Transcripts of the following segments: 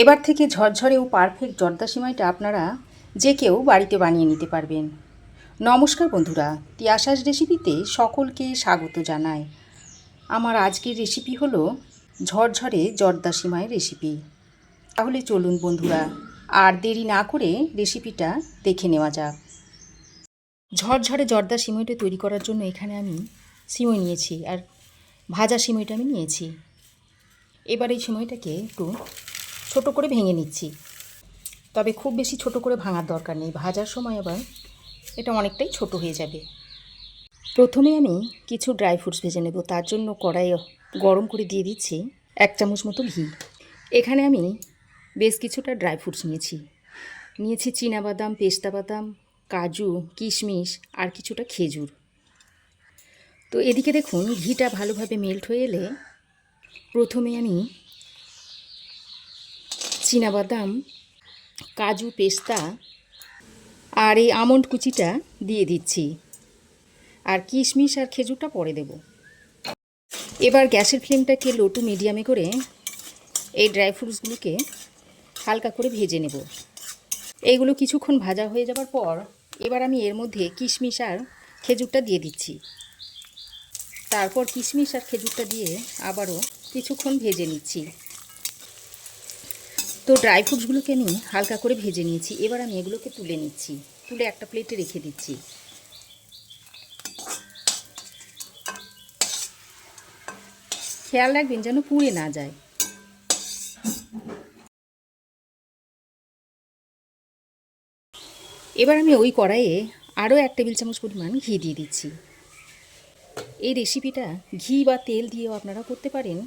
এবার থেকে ঝরঝরে ও পারফেক্ট জর্দা সিমাইটা আপনারা যে কেউ বাড়িতে বানিয়ে নিতে পারবেন। নমস্কার বন্ধুরা, তিয়াশাস রেসিপিতে সকলকে স্বাগত জানাই। আমার আজকের রেসিপি হলো ঝরঝরে জর্দা সিমাইয়ের রেসিপি। তাহলে চলুন বন্ধুরা, আর দেরি না করে রেসিপিটা দেখে নেওয়া যাক। ঝরঝরে জর্দা সিমাইটা তৈরি করার জন্য এখানে আমি সিমাই নিয়েছি, আর ভাজা সিমাইটা আমি নিয়েছি। এবার এই সিমাইটাকে একটু ছোট করে ভেঙে নিচ্ছি, তবে খুব বেশি ছোট করে ভাঙার দরকার নেই, ভাজার সময় আবার এটা অনেকটাই ছোট হয়ে যাবে। প্রথমে আমি কিছু ড্রাই ফ্রুটস ভেজে নেব। তার জন্য কড়াই গরম করে দিয়ে দিচ্ছি 1 চামচ মতো ঘি। এখানে আমি বেশ কিছুটা ড্রাই ফ্রুটস নিয়েছি চীনাবাদাম, পেস্তা বাদাম, কাজু, কিশমিশ আর কিছুটা খেজুর। তো এদিকে দেখুন ঘিটা ভালোভাবে মেল্ট হয়ে এলে প্রথমে আমি চীনাবাদাম, কাজু, পেস্তা আর এই আমন্ড কুচিটা দিয়ে দিচ্ছি, আর কিশমিশ আর খেজুরটা পরে দেব। এবার গ্যাসের ফ্লেমটাকে লো টু মিডিয়ামে করে এই ড্রাই ফ্রুটসগুলোকে হালকা করে ভেজে নেব। এইগুলো কিছুক্ষণ ভাজা হয়ে যাবার পর এবার আমি এর মধ্যে কিশমিশ আর খেজুরটা দিয়ে দিচ্ছি। তারপর কিশমিশ আর খেজুরটা দিয়ে আবারও কিছুক্ষণ ভেজে নিচ্ছি। তো ড্রাই ফ্রুটসগুলোকে আমি হালকা করে ভেজে নিয়েছি। এবার আমি এগুলোকে তুলে নিচ্ছি, তুলে একটা প্লেটে রেখে দিচ্ছি। খেয়াল রাখবেন যেন পুড়ে না যায়। এবার আমি ওই কড়াইয়ে আরও 1 টেবিল চামচ পরিমাণ ঘি দিয়ে দিচ্ছি। এই রেসিপিটা ঘি বা তেল দিয়েও আপনারা করতে পারেন,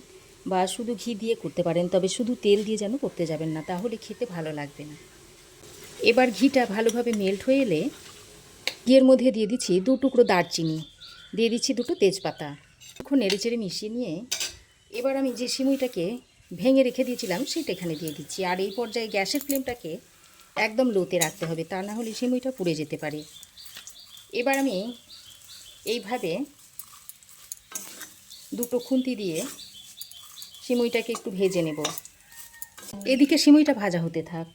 বা শুধু ঘি দিয়ে করতে পারেন, তবে শুধু তেল দিয়ে যেন করতে যাবেন না, তাহলে খেতে ভালো লাগবে না। এবার ঘিটা ভালোভাবে মেল্ট হয়ে এলে ঘিয়ের মধ্যে দিয়ে দিচ্ছি 2 টুকরো দারচিনি, দিয়ে দিচ্ছি 2টো তেজপাতা। এখন নেড়েচেড়ে মিশিয়ে নিয়ে এবার আমি যে সিমুইটাকে ভেঙে রেখে দিয়েছিলাম সেটা এখানে দিয়ে দিচ্ছি। আর এই পর্যায়ে গ্যাসের ফ্লেমটাকে একদম লোতে রাখতে হবে, তা না হলে সিমুইটা পুড়ে যেতে পারে। এবার আমি এইভাবে 2টো খুন্তি দিয়ে সিমুইটাকে একটু ভেজে নেব। এদিকে সিমুইটা ভাজা হতে থাক।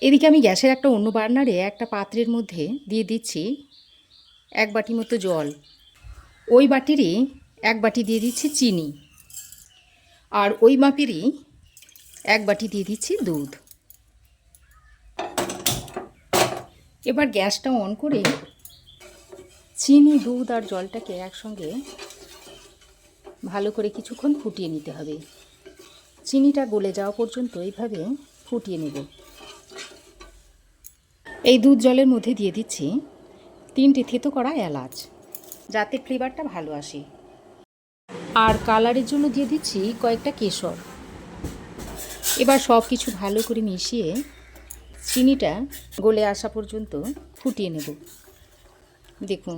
এদিকে আমি গ্যাসের একটা অন্য বার্নারে একটা পাত্রের মধ্যে দিয়ে দিচ্ছি 1 বাটি মতো জল। ওই বাটিরই 1 বাটি দিয়ে দিচ্ছি চিনি, আর ওই মাপেরই 1 বাটি দিয়ে দিচ্ছি দুধ। এবার গ্যাসটা অন করে চিনি, দুধ আর জলটাকে একসঙ্গে ভালো করে কিছুক্ষণ ফুটিয়ে নিতে হবে। চিনিটা গলে যাওয়া পর্যন্ত এইভাবে ফুটিয়ে নেব। এই দুধ জলের মধ্যে দিয়ে দিচ্ছি 3টে থেতো করা এলাচ, যাতে ফ্লেভারটা ভালো আসে। আর কালারের জন্য দিয়ে দিচ্ছি কয়েকটা কেশর। এবার সব কিছু ভালো করে মিশিয়ে চিনিটা গলে আসা পর্যন্ত ফুটিয়ে নেব। দেখুন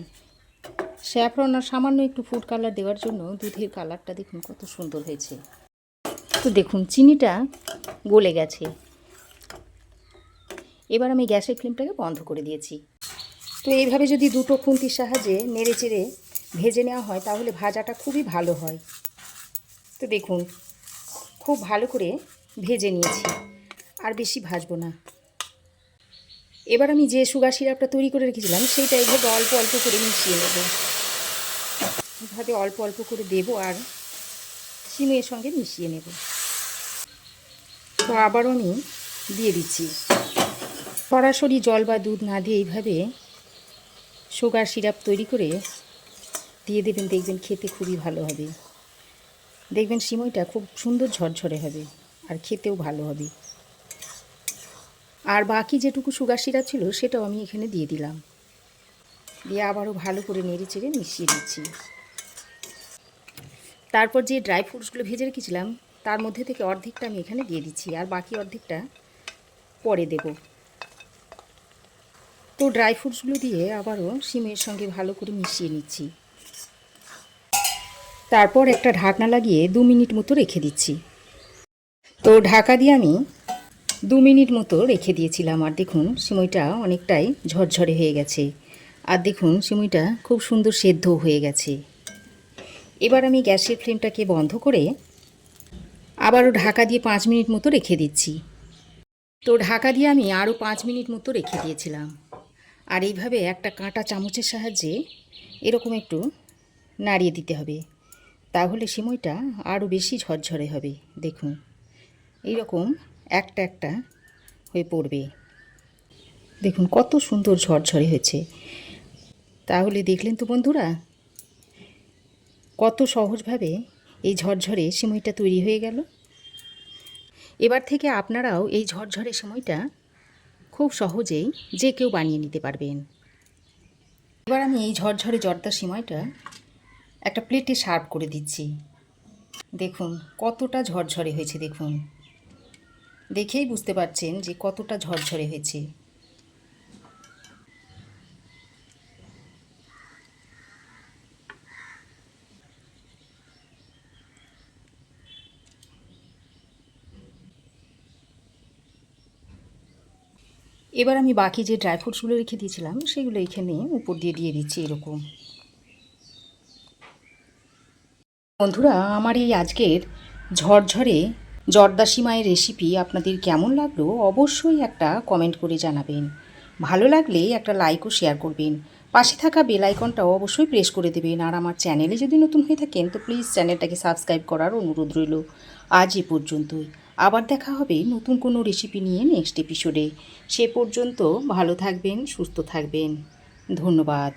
স্যাফরন আর সামান্য একটু ফুড কালার দেওয়ার জন্য দুধের কালারটা দেখুন কত সুন্দর হয়েছে। তো দেখুন চিনিটা গলে গেছে। এবার আমি গ্যাসের ফ্লেমটাকে বন্ধ করে দিয়েছি। তো এইভাবে যদি 2টো খুন্তির সাহায্যে নেড়ে চেড়ে ভেজে নেওয়া হয় তাহলে ভাজাটা খুবই ভালো হয়। তো দেখুন খুব ভালো করে ভেজে নিয়েছি, আর বেশি ভাজবো না। এবার আমি যে সুগার সিরাপটা তৈরি করে রেখেছিলাম সেইটা এইভাবে অল্প অল্প করে মিশিয়ে নেব। এভাবে অল্প অল্প করে দেব আর সিমের সঙ্গে মিশিয়ে নেব। তো আবারও আমি দিয়ে দিচ্ছি। সরাসরি জল বা দুধ না দিয়ে এইভাবে সুগার সিরাপ তৈরি করে দিয়ে দেবেন, দেখবেন খেতে খুবই ভালো হবে। দেখবেন সিমইটা খুব সুন্দর ঝরঝরে হবে আর খেতেও ভালো হবে। আর বাকি যেটুকু সুগার সিরাপ ছিল সেটাও আমি এখানে দিয়ে দিলাম, দিয়ে আবারও ভালো করে নেড়ে চেড়ে মিশিয়ে দিচ্ছি। তারপর যে ড্রাই ফ্রুটসগুলো ভেজে রেখেছিলাম তার মধ্যে থেকে অর্ধেকটা আমি এখানে দিয়ে দিচ্ছি, আর বাকি অর্ধেকটা পরে দেব। তো ড্রাই ফ্রুটসগুলো দিয়ে আবারও সিমের সঙ্গে ভালো করে মিশিয়ে নিচ্ছি। তারপর একটা ঢাকনা লাগিয়ে 2 মিনিট মতো রেখে দিচ্ছি। তো ঢাকা দিয়ে আমি 2 মিনিট মতো রেখে দিয়েছিলাম, আর দেখুন সিমইটা অনেকটাই ঝরঝরে হয়ে গেছে, আর দেখুন সিমইটা খুব সুন্দর সেদ্ধ হয়ে গেছে। এবার আমি গ্যাসের ফ্লেমটাকে বন্ধ করে আবারও ঢাকা দিয়ে 5 মিনিট মতো রেখে দিচ্ছি। তো ঢাকা দিয়ে আমি আরও 5 মিনিট মতো রেখে দিয়েছিলাম। আর এইভাবে একটা কাঁটা চামচের সাহায্যে এরকম একটু নাড়িয়ে দিতে হবে, তাহলে সিমইটা আরও বেশি ঝরঝরে হবে। দেখুন এইরকম একটা একটা হয়ে পড়বে। দেখুন কত সুন্দর ঝরঝরে হয়েছে। তাহলে দেখলেন তো বন্ধুরা, কত সহজভাবে এই ঝরঝরে সিমইটা তৈরি হয়ে গেল। এবার থেকে আপনারাও এই ঝরঝরে সিমইটা খুব সহজেই যে কেউ বানিয়ে নিতে পারবেন। এবার আমি এই ঝরঝরে জর্দা সিমইটা একটা প্লেটে সার্ভ করে দিচ্ছি। দেখুন কতটা ঝরঝরে হয়েছে। দেখুন, দেখেই বুঝতে পারছেন যে কতটা ঝরঝরে হয়েছে। এবার আমি বাকি যে ড্রাই ফ্রুটসগুলো রেখে দিয়েছিলাম সেগুলো এখানে উপর দিয়ে দিয়ে দিচ্ছি এরকম। বন্ধুরা, আমার এই আজকের ঝরঝরে জর্দা সিমাইয়ের রেসিপি আপনাদের কেমন লাগলো অবশ্যই একটা কমেন্ট করে জানাবেন। ভালো লাগলে একটা লাইক ও শেয়ার করবেন। পাশে থাকা বেল আইকনটাও অবশ্যই প্রেস করে দেবেন। আর আমার চ্যানেলে যদি নতুন হয়ে থাকেন তো প্লিজ চ্যানেলটাকে সাবস্ক্রাইব করার অনুরোধ রইল। আজ এ পর্যন্তই। আবার দেখা হবে নতুন কোনো রেসিপি নিয়ে নেক্সট এপিসোডে। সে পর্যন্ত ভালো থাকবেন, সুস্থ থাকবেন। ধন্যবাদ।